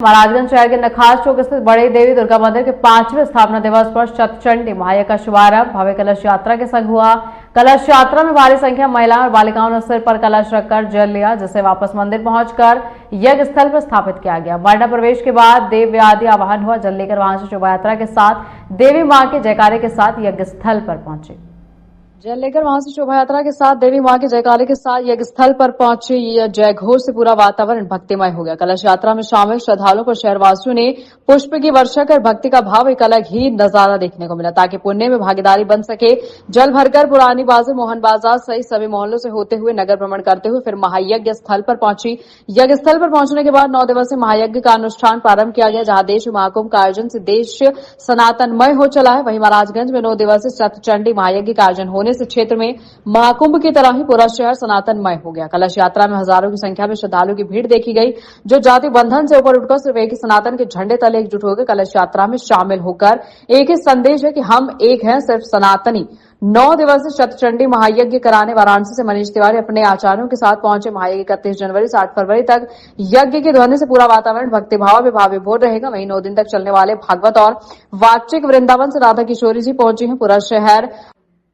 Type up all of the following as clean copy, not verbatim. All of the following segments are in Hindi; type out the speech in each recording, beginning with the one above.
महाराजगंज शहर के नखास चौक स्थित बड़ी देवी दुर्गा मंदिर के 5वें स्थापना दिवस पर शतचंडी महायज्ञ का शुभारंभ भव्य कलश यात्रा के संग हुआ। कलश यात्रा में भारी संख्या महिलाओं और बालिकाओं ने सिर पर कलश रखकर जल लिया, जिसे वापस मंदिर पहुंचकर यज्ञ स्थल पर स्थापित किया गया। वर्ण प्रवेश के बाद देव आदि आवाहन हुआ। जल लेकर वहां से शोभा यात्रा के साथ देवी मां के जयकारे के साथ यज्ञ स्थल पर पहुंचे। जल लेकर वहां से शोभा यात्रा के साथ देवी मां के जयकारे के साथ यज्ञ स्थल पर पहुंचे। यह जयघोष से पूरा वातावरण भक्तिमय हो गया। कलश यात्रा में शामिल श्रद्धालुओं पर शहरवासियों ने पुष्प की वर्षा कर भक्ति का भाव एक अलग ही नजारा देखने को मिला। ताकि पुण्य में भागीदारी बन सके, जल भरकर पुरानी बाजार, मोहन बाजार सहित सभी मोहल्लों से होते हुए नगर भ्रमण करते हुए फिर महायज्ञ स्थल पर पहुंची। यज्ञ स्थल पर पहुंचने के बाद 9 दिवसीय महायज्ञ का अनुष्ठान प्रारंभ किया गया, जहां देश महाकुंभ का आयोजन से देश सनातनमय हो चला है। वहीं महाराजगंज में 9 दिवसीय शतचंडी महायज्ञ का आयोजन होने से क्षेत्र में महाकुंभ की तरह ही पूरा शहर सनातनमय हो गया। कलश यात्रा में हजारों की संख्या में श्रद्धालुओं की भीड़ देखी गई, जो जाति बंधन से ऊपर उठकर सिर्फ एक ही सनातन के झंडे तले एकजुट होकर कलश यात्रा में शामिल होकर एक ही संदेश है कि हम एक हैं, सिर्फ सनातनी। 9 दिवसीय शतचंडी महायज्ञ कराने वाराणसी से मनीष तिवारी अपने आचार्यों के साथ पहुंचे। महायज्ञ 31 जनवरी से 8 फरवरी तक यज्ञ की ध्वनि से पूरा वातावरण भक्तिभाव में भाव विभोर रहेगा। वहीं 9 दिन तक चलने वाले भागवत और वाचिक वृंदावन से राधा किशोरी जी पहुंची हैं। पूरा शहर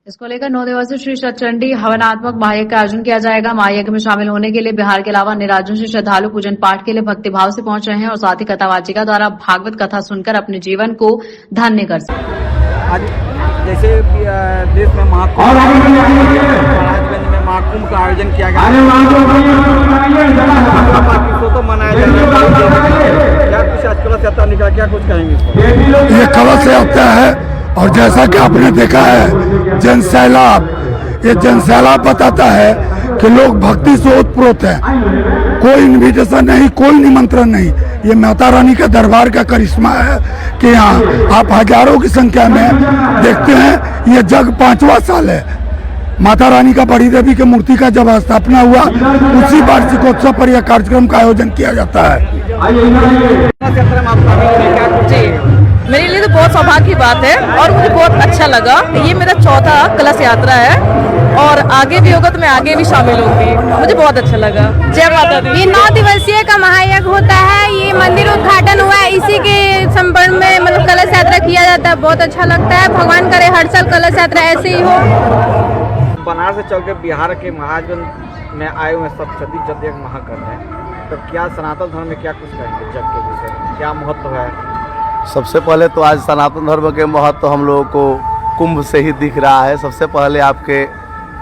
इसको लेकर 9 दिवसीय श्री शतचंडी हवनात्मक महायज्ञ का आयोजन किया जाएगा। महायज्ञ में शामिल होने के लिए बिहार के अलावा अन्य राज्यों से श्रद्धालु पूजन पाठ के लिए भक्तिभाव से पहुंच रहे हैं और साथ ही कथावाचिका द्वारा भागवत कथा सुनकर अपने जीवन को धन्य कर सकें। आज जैसे देश में महाराजगंज में महाकुंभ का आयोजन किया गया, तो मनाया जाएगा। क्या कुछ आज कलश यात्रा निकला, क्या कुछ कहेंगे? ये कलश यात्रा है और जैसा कि आपने देखा है जनसैलाब, ये जनसैलाब बताता है कि लोग भक्ति से ओतप्रोत है। कोई इन्विटेशन नहीं, कोई निमंत्रण नहीं। ये माता रानी का दरबार का करिश्मा है कि यहाँ आप हजारों की संख्या में देखते हैं। ये जग 5वां साल है। माता रानी का बड़ी देवी के मूर्ति का जब स्थापना हुआ, उसी वार्षिकोत्सव पर यह कार्यक्रम का आयोजन किया जाता है। मेरे लिए तो बहुत सौभाग्य की बात है और मुझे बहुत अच्छा लगा। ये मेरा 4था कलश यात्रा है और आगे भी होगा तो मैं आगे भी शामिल होंगी। मुझे बहुत अच्छा लगा। जय माता दी। ये 9 दिवसीय का महायज्ञ होता है। ये मंदिर उद्घाटन हुआ है, इसी के संबंध में मतलब कलश यात्रा किया जाता है। बहुत अच्छा लगता है। भगवान करे हर साल कलश यात्रा ऐसे ही हो। बनारस से चल के बिहार के महाराजगंज में आए हुए सब यज्ञ महा कर रहे हैं, तो क्या सनातन धर्म में क्या कुछ कहेंगे यज्ञ के विषय में, क्या महत्व है? सबसे पहले तो आज सनातन धर्म के महत्व हम लोगों को कुंभ से ही दिख रहा है। सबसे पहले आपके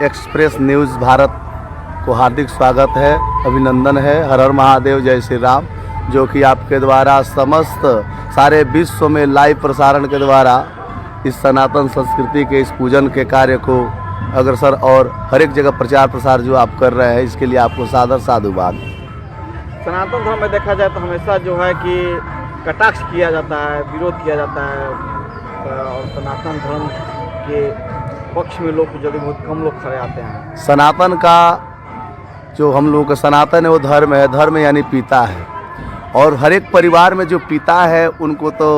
एक्सप्रेस न्यूज़ भारत को हार्दिक स्वागत है, अभिनंदन है। हर हर महादेव, जय श्री राम, जो कि आपके द्वारा समस्त सारे विश्व में लाइव प्रसारण के द्वारा इस सनातन संस्कृति के इस पूजन के कार्य को अग्रसर और हर एक जगह प्रचार प्रसार जो आप कर रहे हैं, इसके लिए आपको सादर साधुवाद। सनातन धर्म में देखा जाए तो हमेशा जो है कि कटाक्ष किया जाता है, विरोध किया जाता है और सनातन धर्म के पक्ष में लोग जल्दी बहुत कम लोग खड़े आते हैं। सनातन का जो हम लोगों का सनातन है वो धर्म है। धर्म यानी पिता है और हर एक परिवार में जो पिता है उनको तो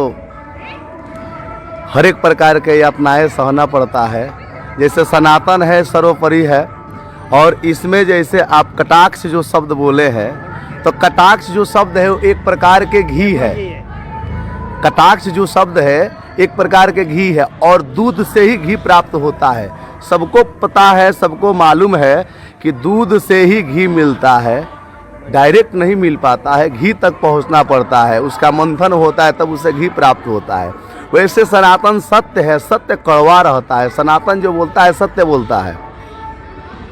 हर एक प्रकार के यातनाएं सहना पड़ता है। जैसे सनातन है, सर्वोपरि है। और इसमें जैसे आप कटाक्ष जो शब्द बोले हैं, तो कटाक्ष जो शब्द है वो एक प्रकार के घी है। कटाक्ष जो शब्द है एक प्रकार के घी है और दूध से ही घी प्राप्त होता है। सबको पता है, सबको मालूम है कि दूध से ही घी मिलता है, डायरेक्ट नहीं मिल पाता है, घी तक पहुंचना पड़ता है, उसका मंथन होता है तब उसे घी प्राप्त होता है। वैसे सनातन सत्य है, सत्य कड़वा रहता है। सनातन जो बोलता है सत्य बोलता है।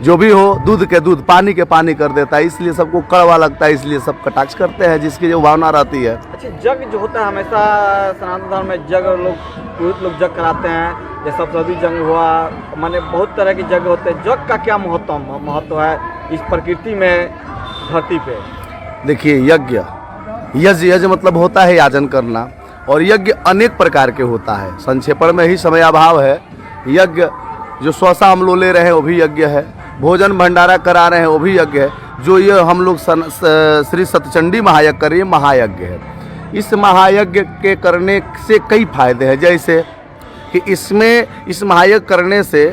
जो भी हो, दूध के दूध, पानी के पानी कर देता है, इसलिए सबको कड़वा लगता है, इसलिए सब कटाक्ष करते हैं, जिसकी जो भावना रहती है। अच्छा, जग जो होता है हमेशा सनातन धर्म में जग लोग पुरुष लोग जग कराते हैं। जैसे सप्तशती जंग हुआ, माने बहुत तरह के जग होते हैं। जग का क्या महत्व है इस प्रकृति में, धरती पे? देखिए, यज्ञ मतलब होता है याजन करना और यज्ञ अनेक प्रकार के होता है। संक्षेपण में ही समय अभाव है। यज्ञ जो स्वसा हम लोग ले रहे हैं वो भी यज्ञ है। भोजन भंडारा करा रहे हैं वो भी यज्ञ है। जो ये हम लोग श्री शतचंडी महायज्ञ कर रहे हैं, महायज्ञ है। इस महायज्ञ के करने से कई फायदे हैं। जैसे कि इस महायज्ञ करने से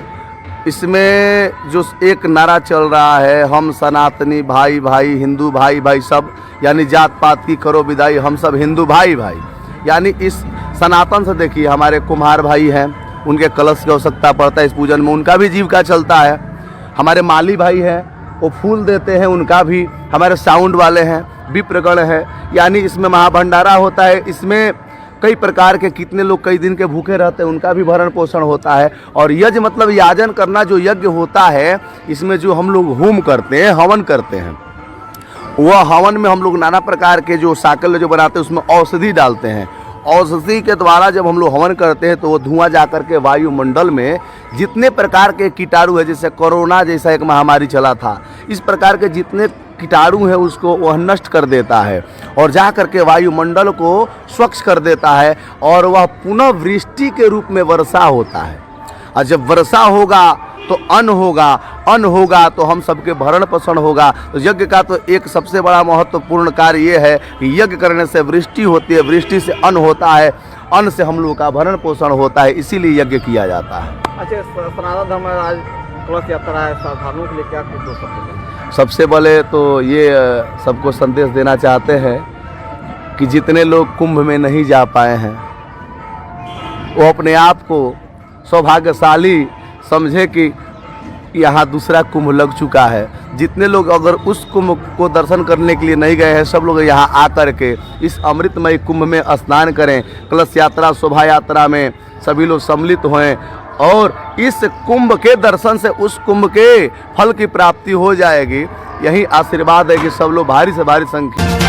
इसमें जो एक नारा चल रहा है, हम सनातनी भाई भाई, हिंदू भाई भाई सब, यानी जात पात की करो विदाई, हम सब हिंदू भाई भाई। यानी इस सनातन से देखिए, हमारे कुम्हार भाई हैं, उनके कलश की आवश्यकता पड़ता है इस पूजन में, उनका भी जीविका चलता है। हमारे माली भाई हैं, वो फूल देते हैं, उनका भी। हमारे साउंड वाले हैं, विप्रगण है, यानी इसमें महाभंडारा होता है। इसमें कई प्रकार के कितने लोग कई दिन के भूखे रहते हैं, उनका भी भरण पोषण होता है। और यज्ञ मतलब याजन करना, जो यज्ञ होता है, इसमें जो हम लोग होम करते हैं, हवन करते हैं, वह हवन में हम लोग नाना प्रकार के जो साकल्य जो बनाते हैं उसमें औषधि डालते हैं। औषधि के द्वारा जब हम लोग हवन करते हैं तो वो धुआं जा करके वायुमंडल में जितने प्रकार के कीटाणु है, जैसे कोरोना जैसा एक महामारी चला था, इस प्रकार के जितने कीटाणु है उसको वह नष्ट कर देता है और जा करके वायुमंडल को स्वच्छ कर देता है और वह पुनः वृष्टि के रूप में वर्षा होता है। और जब वर्षा होगा तो अन्न होगा, अन्न होगा तो हम सबके भरण पोषण होगा। तो यज्ञ का तो एक सबसे बड़ा महत्वपूर्ण कार्य ये है कि यज्ञ करने से वृष्टि होती है, वृष्टि से अन्न होता है, अन्न से हम लोगों का भरण पोषण होता है, इसीलिए यज्ञ किया जाता है। अच्छा, सनातन धर्म में आज कलश यात्रा है, साधारणों के लिए क्या कुछ हो सकता है? सबसे पहले तो ये सबको संदेश देना चाहते हैं कि जितने लोग कुंभ में नहीं जा पाए हैं वो अपने आप को सौभाग्यशाली समझे कि यहाँ दूसरा कुंभ लग चुका है। जितने लोग अगर उस कुंभ को दर्शन करने के लिए नहीं गए हैं, सब लोग यहाँ आकर के इस अमृतमय कुंभ में स्नान करें। कलश यात्रा शोभा यात्रा में सभी लोग सम्मिलित हों और इस कुंभ के दर्शन से उस कुंभ के फल की प्राप्ति हो जाएगी। यही आशीर्वाद है कि सब लोग भारी से भारी संख्या